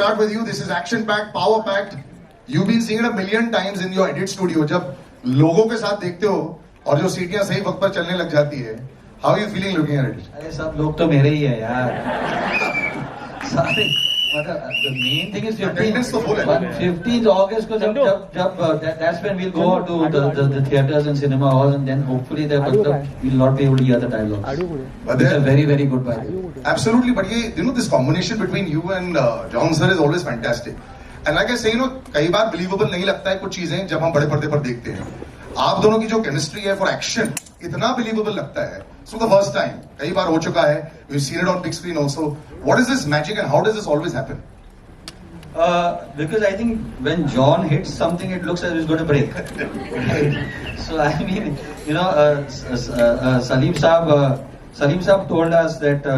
start with you. This is action-packed, power-packed. You've been seeing it a million times in your edit studio. जब लोगों के साथ देखते हो और जो सीटियां सही वक्त पर चलने लग जाती है, how are you feeling looking at it? अरे सब लोग तो मेरे ही है यार. सारे the main thing is 15th August को जब that's when we'll go to the theaters and cinema halls, and then hopefully we'll not be able to hear the dialogues. But it's a very very good vibe. Absolutely, but this combination between you and John sir is always fantastic. And like I say, कई बार believable नहीं लगता है कुछ चीजें जब हम बड़े पर्दे पर देखते हैं. आप दोनों की जो केमिस्ट्री है for action इतना believable लगता है. So the first time, कई बार हो चुका है. We've seen it on big screen also. What is this magic and how does this always happen? Because I think when John hits something, it looks as if it's going to break. So I mean, Salim Saab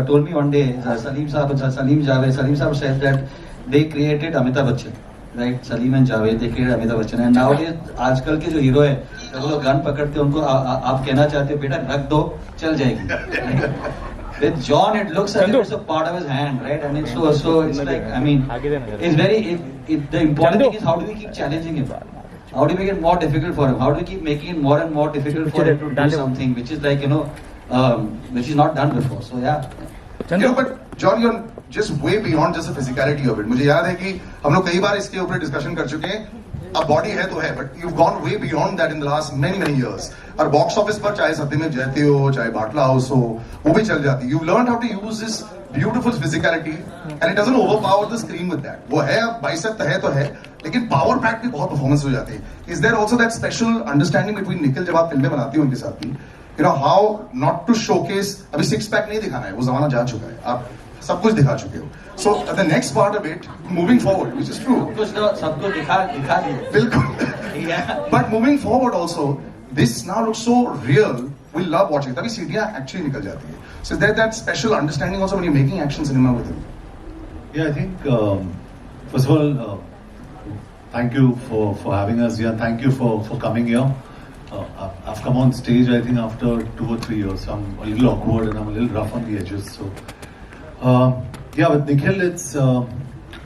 told me one day, Salim Saab said that they created Amitabh Bachchan, right? Salim and Javed, they created Amitabh Bachchan, and nowadays आजकल के जो hero है, जब वो लोग gun पकड़ते हैं उनको आप कहना चाहते हो बेटा रख दो चल जाएगी. With John, it looks as if it's a part of his hand, right? I mean, so it's like, I mean, it's very. The important thing is how do we keep challenging him? How do we make it more difficult for him? How do we keep making it more and more difficult for him to do something which is like which is not done before? So yeah. But John, you're just way beyond just the physicality of it. मुझे याद है कि हम लोग कई बार इसके ऊपर discussion कर चुके हैं. अब बॉडी है तो है, but you've gone way beyond that in the last many years. और बॉक्स ऑफिस पर चाहे सत्यमेव जयते हो, चाहे बाटला हाउस हो, वो भी चल जाती है. You've learned how to use this beautiful physicality, and it doesn't overpower the screen with that. वो है, बाइसेप है तो है, लेकिन पावर पैक भी बहुत परफॉर्मेंस हो जाती है. Is there also that special understanding between Nikhil जब आप फिल्में बनाती हो उनके साथ भी? How not to showcase, अभी सिक्स पैक नहीं दिखाना है, वो जमाना जा चुका है. आप सब कुछ दिखा चुके हो. So the next part of it, moving forward, which is true. सब कुछ दिखा दिए. बिल्कुल. But moving forward also, this now looks so real. We love watching it. तभी सीटियाँ actually निकल जाती है. So there's that special understanding also when you're making action cinema with him. Yeah, I think first of all, thank you for having us here. Thank you for coming here. I've come on stage I think after 2 or 3 years. So I'm a little awkward and I'm a little rough on the edges. So. Yeah, with Nikhil,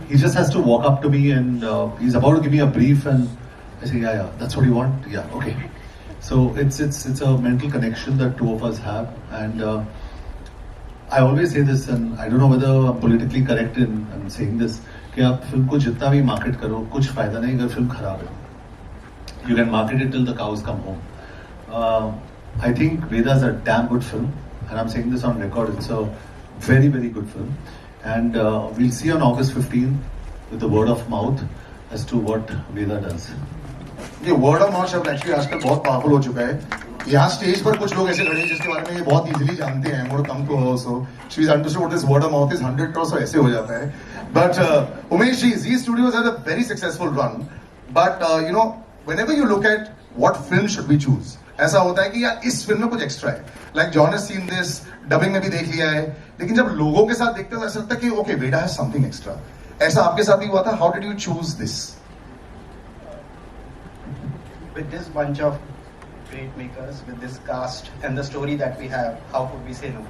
he just has to walk up to me and he's about to give me a brief and I say, yeah, that's what you want? Yeah, okay. So it's a mental connection that two of us have, and I always say this, and I don't know whether I'm politically correct in saying this, कि आप film को जितना भी market करो कुछ फायदा नहीं अगर फिल्म खराब है. You can market it till the cows come home. I think VEDAA is a damn good film, and I'm saying this on record. It's a very good film, and we'll see on August 15th with the word of mouth as to what VEDAA does. ये word of mouth शब्द actually आजकल बहुत powerful हो चुका है. यहाँ stage पर कुछ लोग ऐसे खड़े हैं जिसके बारे में ये बहुत easily जानते हैं. More come to her also. She's understood what this word of mouth is. 100 crores ऐसे हो जाता है. But Umesh ji, these studios had a very successful run. But whenever you look at what film should we choose, ऐसा होता है कि यार इस फिल्म में कुछ एक्स्ट्रा है. Like John has seen this, dubbing में भी देख लिया है. लेकिन जब लोगों के साथ देखते हो ऐसा लगता है कि okay, VEDAA has something extra. ऐसा आपके साथ भी हुआ था? How did you choose this? With this bunch of great makers, with this cast and the story that we have, how could we say no?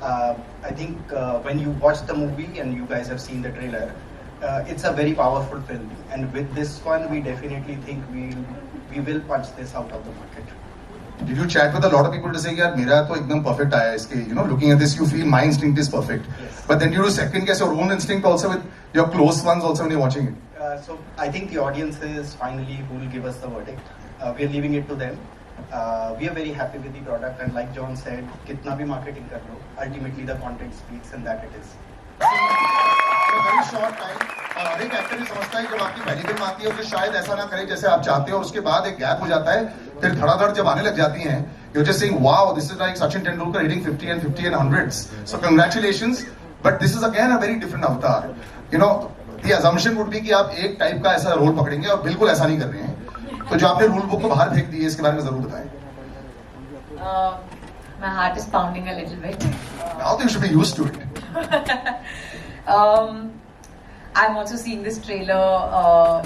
I think when you watch the movie and you guys have seen the trailer, it's a very powerful film, and with this one we definitely think we will punch this out of the market. Did you chat with a lot of people to say यार मेरा तो एकदम perfect आया है इसके, looking at this you feel my instinct is perfect, yes. But then you do second guess your own instinct also with your close ones also when you're watching it. So I think the audience is finally who will give us the verdict. We are leaving it to them. We are very happy with the product, and like John said, कितना भी marketing कर लो, ultimately the content speaks, and that it is. Very short time. हर एक actor ये समझता है जब आपकी पहली फिल्म आती है तो शायद ऐसा ना करे जैसे आप चाहते हो, और उसके बाद एक गैप हो जाता है, फिर धड़ाधड़ जब आने लग जाती हैं, you're just saying wow, this is like Sachin Tendulkar hitting 50 and hundreds. So congratulations, but this is again a very different avatar. The assumption would be कि आप एक टाइप का ऐसा रोल पकड़ेंगे और बिल्कुल ऐसा नहीं कर रहे हैं. तो जो आपने रूल बुक को बाहर फेंक दी है इसके बारे में जरूर बताएं. My heart is pounding a little bit. Now you should be used to it. I'm also seeing this trailer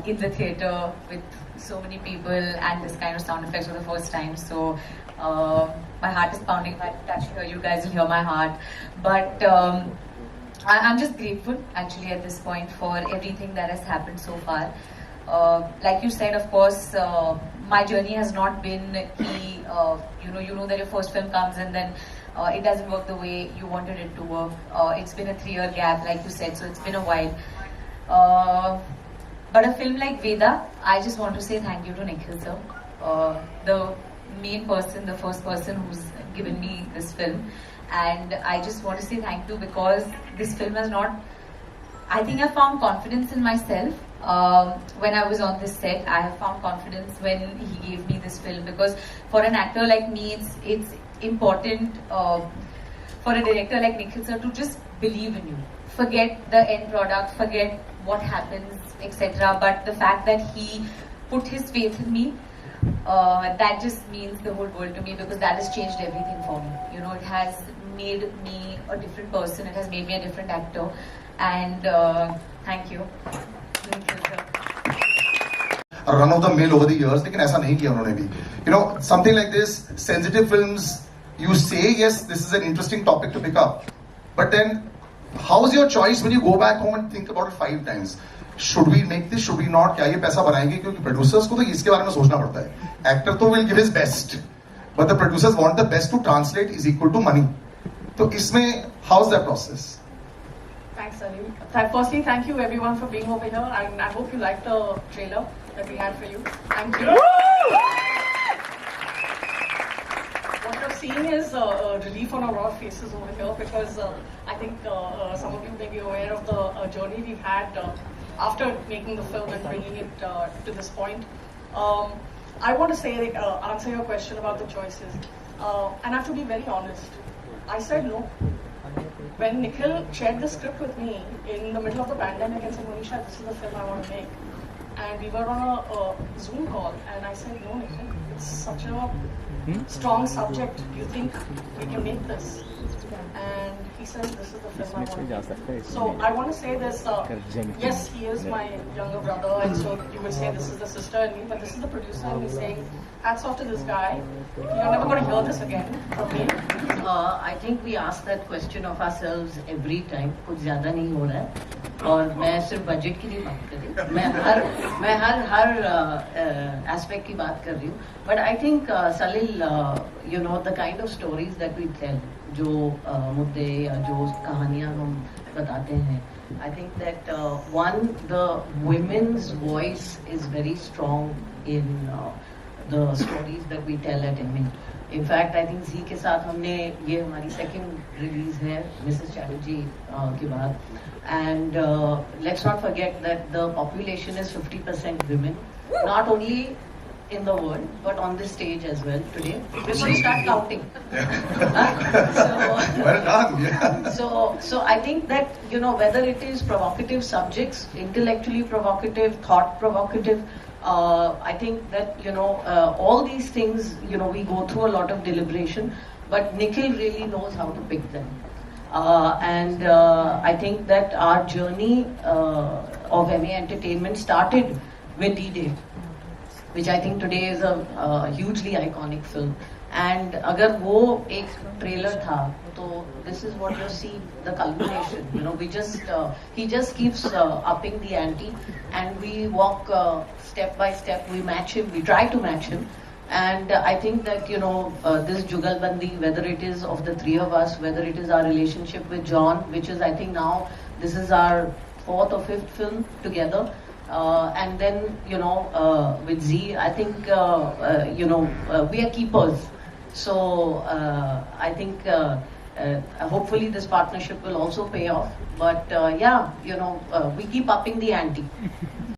in the theater with so many people and this kind of sound effects for the first time. So my heart is pounding. If I touch here, you guys will hear my heart. But I'm just grateful actually at this point for everything that has happened so far. Like you said, of course, my journey has not been you know that your first film comes and then it doesn't work the way you wanted it to work. It's been a 3-year gap, like you said, so it's been a while. But a film like Veda, I just want to say thank you to Nikhil sir, the main person, the first person who's given me this film. And I just want to say thank you because this film has not, I think I found confidence in myself when I was on this set. I have found confidence when he gave me this film, because for an actor like me, it's important for a director like Nikhil sir to just believe in you. Forget the end product, forget what happens, etc. But the fact that he put his faith in me, that just means the whole world to me, because that has changed everything for me. You know, it has made me a different person, it has made me a different actor, and thank you. Run of the mill over the years, लेकिन ऐसा नहीं किया उन्होंने भी. You know, something like this, sensitive films, you say yes, this is an interesting topic to pick up, but then how's your choice when you go back home and think about it 5 times? Should we make this? Should we not? क्या ये पैसा बनाएंगे? क्योंकि producers को तो इसके बारे में सोचना पड़ता है. Actor तो will give his best, but the producers want the best to translate is equal to money. तो इसमें how's that process? Thanks, Salim. Firstly, thank you everyone for being over here, and I hope you liked the trailer that we had for you. Thank you. What you're seeing is relief on our faces over here, because I think some of you may be aware of the journey we've had after making the film and bringing it to this point. I want to say, answer your question about the choices, and I have to be very honest. I said no. When Nikhil shared the script with me in the middle of the pandemic and said, Monisha, this is the film I want to make, and we were on a Zoom call, and I said, no, Nikhil, it's such a strong subject. Do you think we can make this? And he said, this is the film I want to make. So I want to say this, yes, he is my younger brother, and so you would say this is the sister in me, but this is the producer, and he's saying, hats off to this guy. You're never going to hear this again from me. I think we ask that question of ourselves every time. कुछ ज़्यादा नहीं हो रहा है, और मैं सिर्फ budget की नहीं बात कर रही हूँ, मैं हर aspect की बात कर रही हूँ. But I think Salil, you know, the kind of stories that we tell, जो मुद्दे या जो कहानियाँ हम बताते हैं, I think that one, the women's voice is very strong in the stories that we tell at MA. In fact, I think Z के साथ हमने, ये हमारी second release है Mrs. Chatterjee के बाद, and let's not forget that the population is 50% women, not only in the world but on this stage as well today. Before you start counting. Well done. Yeah. So I think that, you know, whether it is provocative subjects, intellectually provocative, thought provocative, I think that, you know, all these things, you know, we go through a lot of deliberation, but Nikhil really knows how to pick them. And I think that our journey of MA Entertainment started with D-Day, which I think today is a hugely iconic film. And अगर वो एक trailer था, तो this is what you see, the culmination. You know, he just keeps upping the ante, and we walk step by step. We match him, we try to match him, and I think that, you know, this Jugalbandi, whether it is of the 3 of us, whether it is our relationship with John, which is, I think now this is our 4th or 5th film together. And then, you know, with Z, I think, you know, we are keepers. So I think hopefully this partnership will also pay off. But yeah, you know, we keep upping the ante.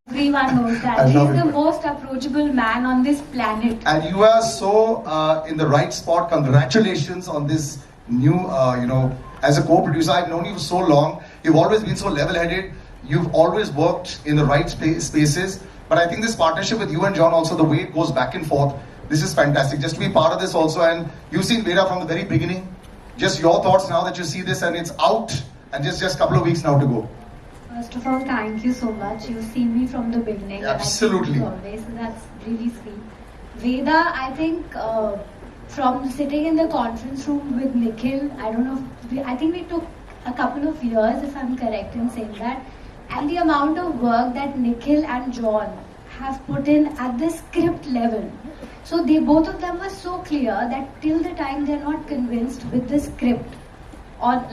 Everyone knows that. He's the most approachable man on this planet. And you are so in the right spot. Congratulations on this new, you know, as a co-producer. I've known you for so long. You've always been so level-headed. You've always worked in the right spaces, but I think this partnership with you and John also, the way it goes back and forth, this is fantastic. Just to be part of this also, and you've seen VEDA from the very beginning. Just your thoughts now that you see this and it's out, and just a couple of weeks now to go. First of all, thank you so much. You've seen me from the beginning. Absolutely. And always, so that's really sweet. VEDA, I think, from sitting in the conference room with Nikhil, I don't know, I think we took a couple of years, if I'm correct in saying that. And the amount of work that Nikhil and John have put in at the script level. So they both of them were so clear that till the time they're not convinced with the script on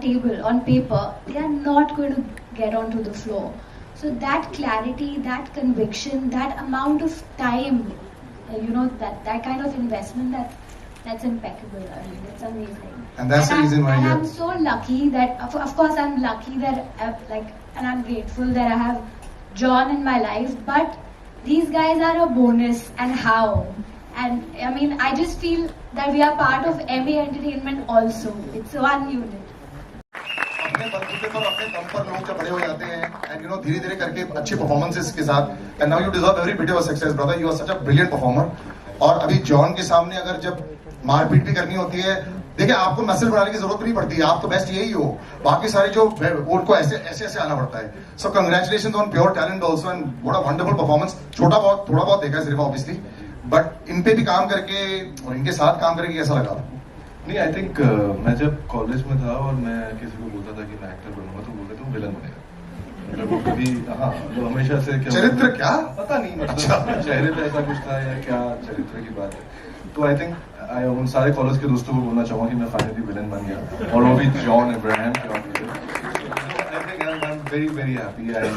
table, on paper, they are not going to get onto the floor. So that clarity, that conviction, that amount of time, that kind of investment, that's impeccable. I mean, it's amazing. And that's the reason why I'm so lucky that, of course, I'm lucky that, and I'm grateful that I have John in my life, but these guys are a bonus, and how. And I mean, I just feel that we are part of MA Entertainment also. It's one unit. अपने बलबूते पर अपने दम पर लोग जब बड़े हो जाते हैं and धीरे धीरे करके अच्छे परफॉर्मेंसेस के साथ and now you deserve every bit of success brother, you are such a brilliant performer. और अभी जॉन के सामने अगर जब मारपीट भी करनी होती है, देखिए आपको मसल बनाने की जरूरत नहीं पड़ती है, आप तो बेस्ट यही हो, बाकी सारे जो उनको ऐसे ऐसे आना पड़ता है. So congratulations on pure talent also and what a wonderful performance. थोड़ा बहुत देखा है सिर्फ obviously, but इन पे भी काम करके और इनके साथ काम करके कैसा लगा आपको? नहीं, आई थिंक मैं जब कॉलेज में था और मैं किसी को बोलता था कि मैं एक्टर बनूंगा तो बोलते थे वो विलन बनेगा. मतलब वो कभी तो हमेशा से चरित्र क्या पता नहीं, मतलब चेहरे पे ऐसा कुछ था या क्या चरित्र की बात है. तो आई थिंक उन सारे कॉलेज के दोस्तों को बोलना चाहूँगा कि मैं फाइनली विलन बन गया और वो भी जॉन अब्राहम के. I am very very happy and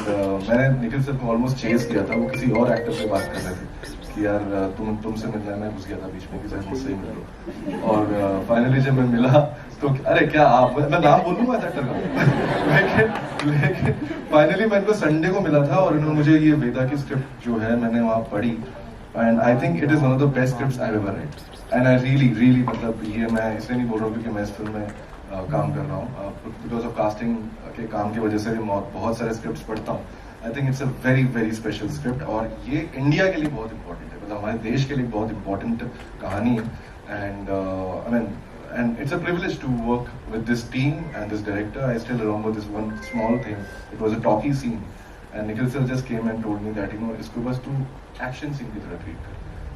मैंने निखिल सर को ऑलमोस्ट चेस किया था, वो किसी और एक्टर से बात कर रहे थे कि यार तुमसे मिलना है, मैं घुस गया था बीच में कि सर मुझसे ही मिल लो. और फाइनली जब मैं मिला तो अरे क्या आप, मैं नाम बोलूँगा एक्टर का लेकिन फाइनली मैं इनको संडे को मिला था और इन्होंने मुझे ये वेदा की स्क्रिप्ट जो है मैंने वहाँ पढ़ी and I think it is one of the best scripts I ever right. And I really मतलब ये मैं इसलिए नहीं बोल रहा हूँ क्योंकि मैं इस फिल्म में काम कर रहा हूँ, बिकॉज ऑफ कास्टिंग के काम की वजह से बहुत सारे स्क्रिप्ट्स पढ़ता हूँ. I think it's a very very special script और ये इंडिया के लिए बहुत इंपॉर्टेंट है, मतलब हमारे देश के लिए बहुत इंपॉर्टेंट कहानी है. And I mean and it's a privilege to work with this team and this director. I still remember this one small thing. It was a talkie scene and Nikhil sir just came and told me that इसको बस तू action scene की तरह treat कर.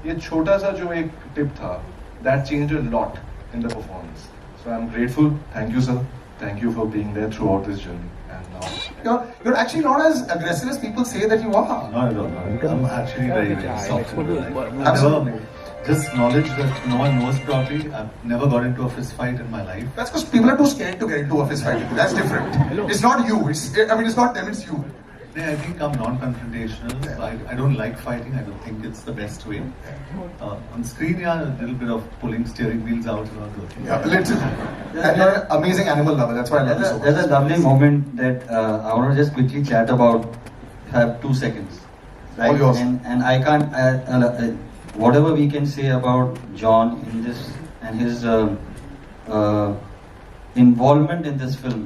ये छोटा सा जो एक tip था that changed a lot in the performance. So I'm grateful. Thank you sir. Thank you for being there throughout this journey. And now you're actually not as aggressive as people say that you are. Not at all. I'm actually very soft. Absolutely. Just knowledge that no one knows probably. I've never got into a fist fight in my life. That's because people are too scared to get into a fist fight. That's different. It's not you. It's not them. It's you. Yeah, I think I'm non-confrontational. I don't like fighting. I don't think it's the best way. On screen, yeah, a little bit of pulling steering wheels out and all those things. Yeah, little. And you're an amazing animal lover. That's why I love you so much. There's a lovely moment that I want to just quickly chat about. Have 2 seconds. Right? All yours. And I can't. Whatever we can say about John in this and his involvement in this film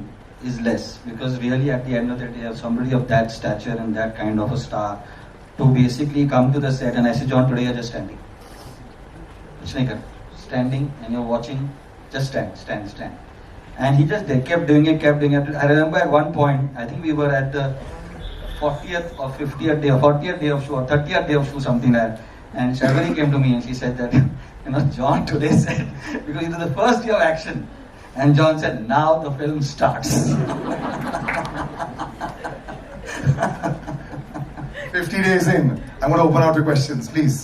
is less, because really at the end of the day, somebody of that stature and that kind of a star to basically come to the set and I say, John, today you're just standing. Standing and you're watching, just stand. And he just kept doing it. I remember at one point, I think we were at the 40th or 50th day, or 40th day of show, or 30th day of show, something like that. And Sharvari came to me and she said that, John today said, because it was the first day of action, and John said, now the film starts. 50 days in, I'm going to open out your questions, please.